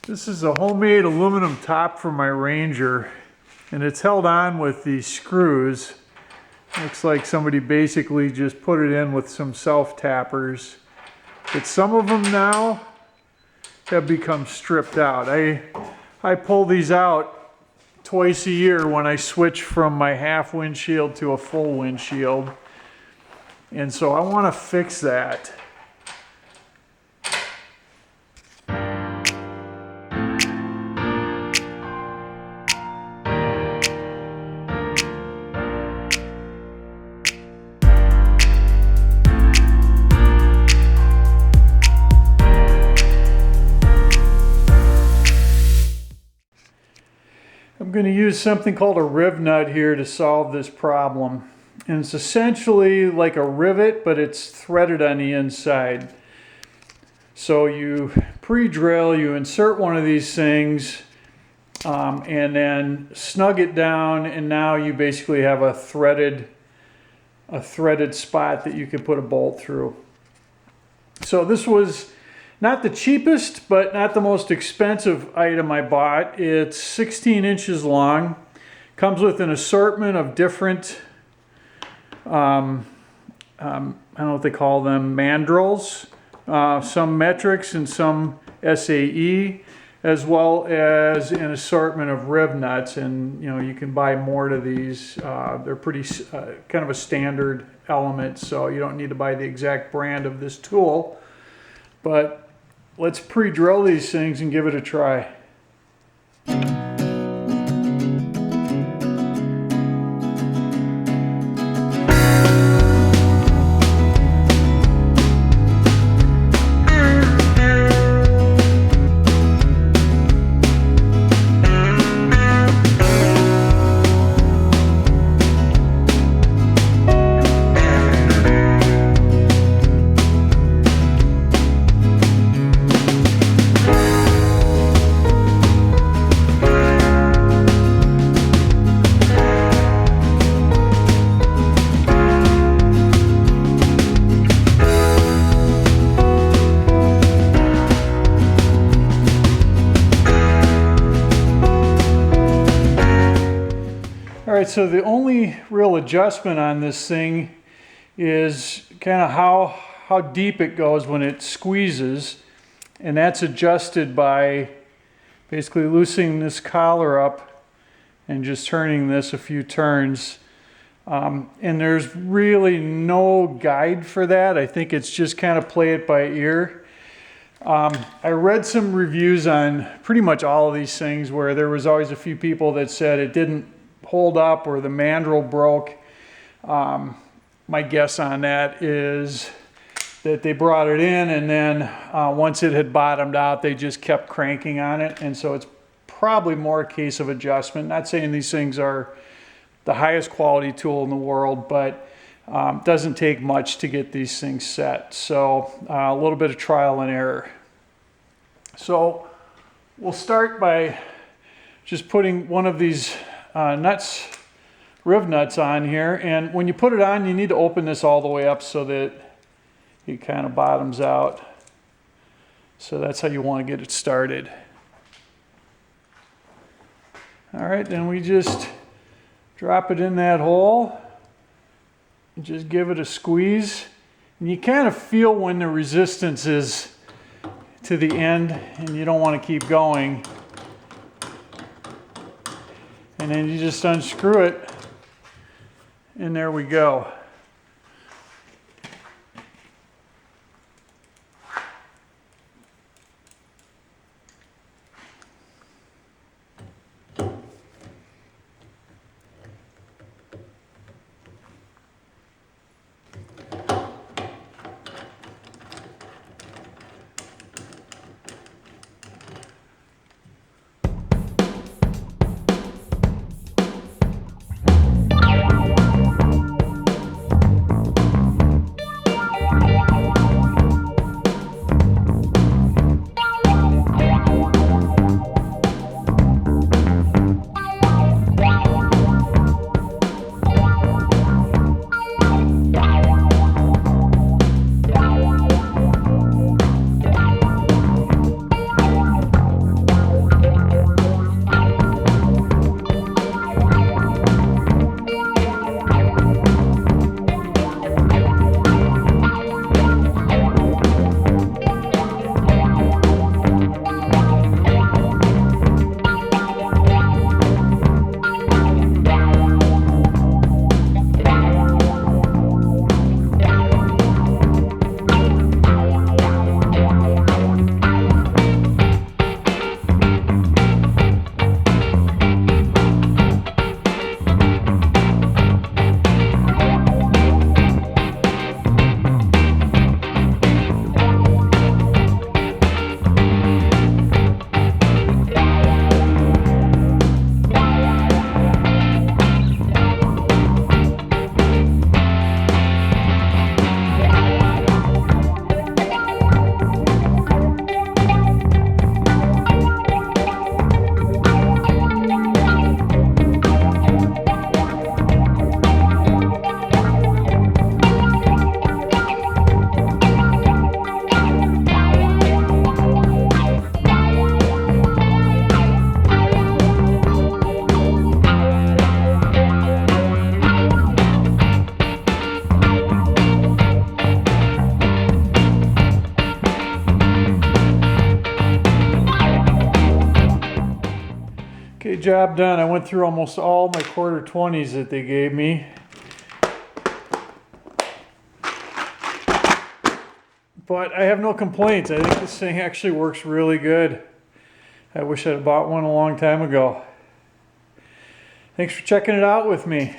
This is a homemade aluminum top for my Ranger, and it's held on with these screws. Looks like somebody basically just put it in with some self-tappers. But some of them now have become stripped out. I pull these out twice a year when I switch from my half windshield to a full windshield. And so I want to fix that. I'm going to use something called a Rivnut here to solve this problem. And it's essentially like a rivet, but it's threaded on the inside. So you pre-drill, you insert one of these things, and then snug it down, and now you basically have a threaded spot that you can put a bolt through. So this was not the cheapest, but not the most expensive item I bought. It's 16 inches long. Comes with an assortment of different, I don't know what they call them, mandrels, some metrics and some SAE, as well as an assortment of Rivnuts. And you know, you can buy more to these. They're pretty kind of a standard element, so you don't need to buy the exact brand of this tool. But let's pre-drill these things and give it a try. Alright, so the only real adjustment on this thing is kind of how deep it goes when it squeezes, and that's adjusted by basically loosening this collar up and just turning this a few turns. And there's really no guide for that. I think it's just kind of play it by ear. I read some reviews on pretty much all of these things where there was always a few people that said it didn't hold up or the mandrel broke. My guess on that is that they brought it in, and then once it had bottomed out, they just kept cranking on it, and so it's probably more a case of adjustment. Not saying these things are the highest quality tool in the world, but doesn't take much to get these things set. So a little bit of trial and error. So we'll start by just putting one of these Rivnuts on here, and when you put it on, you need to open this all the way up so that it kind of bottoms out. So that's how you want to get it started. All right, then we just drop it in that hole and just give it a squeeze, and you kind of feel when the resistance is to the end and you don't want to keep going. And then you just unscrew it, and there we go. job done. I went through almost all my quarter 20s that they gave me. But I have no complaints. I think this thing actually works really good. I wish I'd bought one a long time ago. Thanks for checking it out with me.